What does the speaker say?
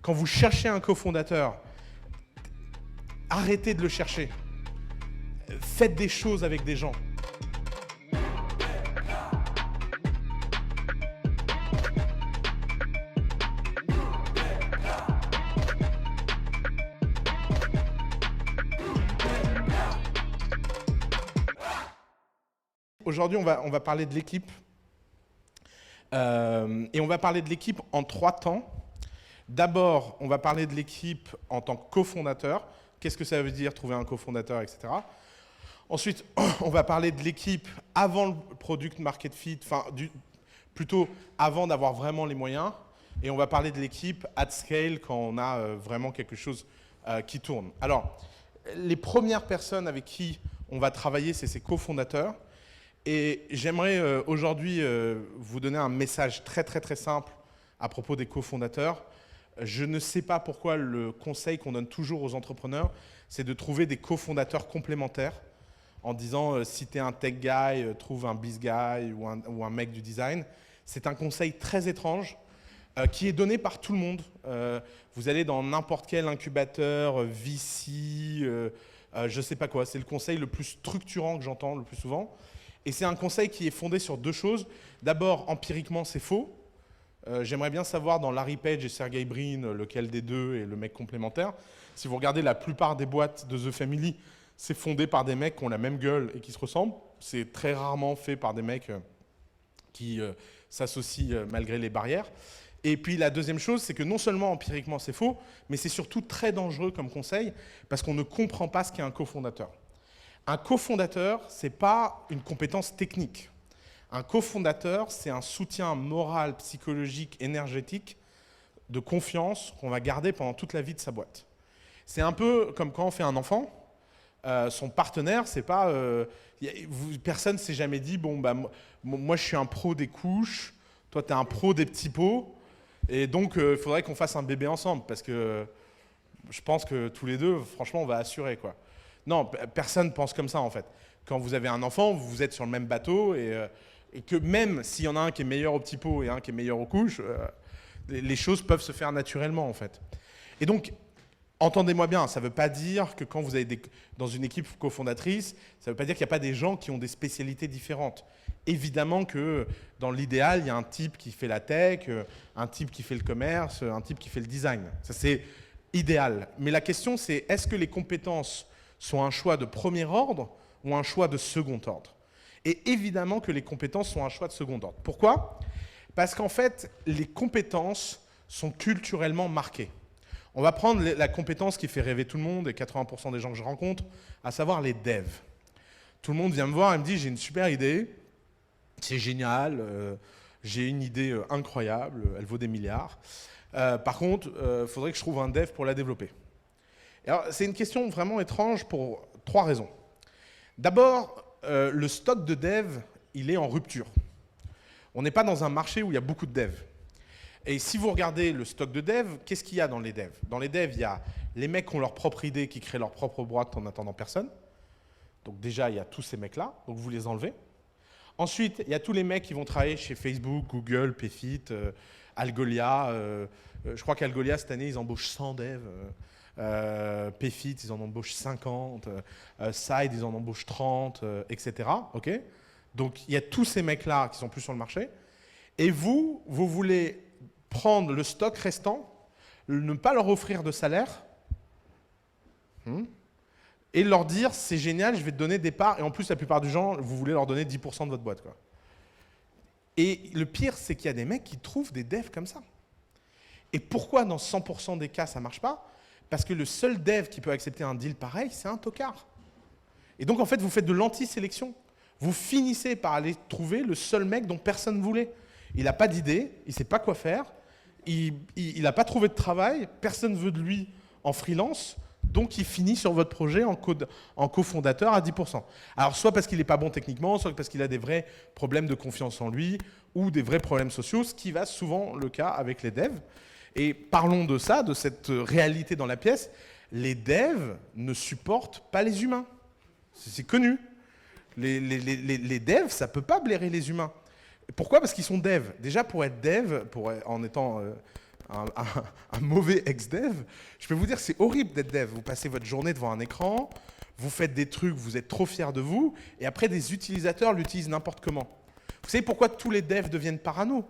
Quand vous cherchez un cofondateur, arrêtez de le chercher. Faites des choses avec des gens. Aujourd'hui, on va parler de l'équipe. Et on va parler de l'équipe en 3 temps. D'abord, on va parler de l'équipe en tant que cofondateur. Qu'est-ce que ça veut dire, trouver un cofondateur, etc. Ensuite, on va parler de l'équipe avant le product market fit, plutôt avant d'avoir vraiment les moyens. Et on va parler de l'équipe at scale quand on a vraiment quelque chose qui tourne. Alors, les premières personnes avec qui on va travailler, c'est ces cofondateurs. Et j'aimerais aujourd'hui vous donner un message très très très simple à propos des cofondateurs. Je ne sais pas pourquoi le conseil qu'on donne toujours aux entrepreneurs, c'est de trouver des cofondateurs complémentaires en disant si tu es un tech guy, trouve un biz guy ou un mec du design. C'est un conseil très étrange qui est donné par tout le monde. Vous allez dans n'importe quel incubateur, VC, je ne sais pas quoi. C'est le conseil le plus structurant que j'entends le plus souvent. Et c'est un conseil qui est fondé sur 2 choses. D'abord, empiriquement, c'est faux. J'aimerais bien savoir dans Larry Page et Sergey Brin, lequel des deux est le mec complémentaire. Si vous regardez la plupart des boîtes de The Family, c'est fondé par des mecs qui ont la même gueule et qui se ressemblent. C'est très rarement fait par des mecs qui s'associent malgré les barrières. Et puis la deuxième chose, c'est que non seulement empiriquement c'est faux, mais c'est surtout très dangereux comme conseil parce qu'on ne comprend pas ce qu'est un cofondateur. Un cofondateur, ce n'est pas une compétence technique. Un cofondateur, c'est un soutien moral, psychologique, énergétique, de confiance qu'on va garder pendant toute la vie de sa boîte. C'est un peu comme quand on fait un enfant. Son partenaire, c'est pas... personne ne s'est jamais dit, bon, bah, moi je suis un pro des couches, toi tu es un pro des petits pots, et donc il faudrait qu'on fasse un bébé ensemble, parce que je pense que tous les deux, franchement, on va assurer, quoi. Non, personne ne pense comme ça, en fait. Quand vous avez un enfant, vous êtes sur le même bateau, et que même s'il y en a un qui est meilleur aux petits pots et un qui est meilleur aux couches, les choses peuvent se faire naturellement, en fait. Et donc, entendez-moi bien, ça ne veut pas dire que quand vous avez dans une équipe cofondatrice, ça ne veut pas dire qu'il n'y a pas des gens qui ont des spécialités différentes. Évidemment que dans l'idéal, il y a un type qui fait la tech, un type qui fait le commerce, un type qui fait le design. Ça, c'est idéal. Mais la question, c'est est-ce que les compétences sont un choix de premier ordre ou un choix de second ordre? Et évidemment que les compétences sont un choix de second ordre. Pourquoi? Parce qu'en fait, les compétences sont culturellement marquées. On va prendre la compétence qui fait rêver tout le monde et 80% des gens que je rencontre, à savoir les devs. Tout le monde vient me voir et me dit « j'ai une super idée, c'est génial, j'ai une idée incroyable, elle vaut des milliards. Par contre, il faudrait que je trouve un dev pour la développer. » Alors, c'est une question vraiment étrange pour 3 raisons. D'abord, le stock de devs, il est en rupture. On n'est pas dans un marché où il y a beaucoup de devs. Et si vous regardez le stock de devs, qu'est-ce qu'il y a dans les devs? Dans les devs, il y a les mecs qui ont leur propre idée, qui créent leur propre boîte en attendant personne. Donc déjà, il y a tous ces mecs-là, donc vous les enlevez. Ensuite, il y a tous les mecs qui vont travailler chez Facebook, Google, Payfit, Algolia. Je crois qu'Algolia, cette année, ils embauchent 100 devs. Payfit, ils en embauchent 50. Side, ils en embauchent 30, etc. Okay, donc, il y a tous ces mecs-là qui sont plus sur le marché. Et vous voulez prendre le stock restant, ne pas leur offrir de salaire, et leur dire, c'est génial, je vais te donner des parts. Et en plus, la plupart du gens, vous voulez leur donner 10% de votre boîte, quoi. Et le pire, c'est qu'il y a des mecs qui trouvent des devs comme ça. Et pourquoi dans 100% des cas, ça ne marche pas? Parce que le seul dev qui peut accepter un deal pareil, c'est un tocard. Et donc, en fait, vous faites de l'anti-sélection. Vous finissez par aller trouver le seul mec dont personne ne voulait. Il n'a pas d'idée, il ne sait pas quoi faire, il n'a pas trouvé de travail, personne ne veut de lui en freelance, donc il finit sur votre projet en cofondateur à 10%. Alors, soit parce qu'il n'est pas bon techniquement, soit parce qu'il a des vrais problèmes de confiance en lui, ou des vrais problèmes sociaux, ce qui va souvent le cas avec les devs. Et parlons de ça, de cette réalité dans la pièce. Les devs ne supportent pas les humains. C'est connu. Les devs, ça ne peut pas blairer les humains. Pourquoi? Parce qu'ils sont devs. Déjà, pour être dev, en étant un mauvais ex-dev, je peux vous dire c'est horrible d'être dev. Vous passez votre journée devant un écran, vous faites des trucs, vous êtes trop fiers de vous, et après des utilisateurs l'utilisent n'importe comment. Vous savez pourquoi tous les devs deviennent parano?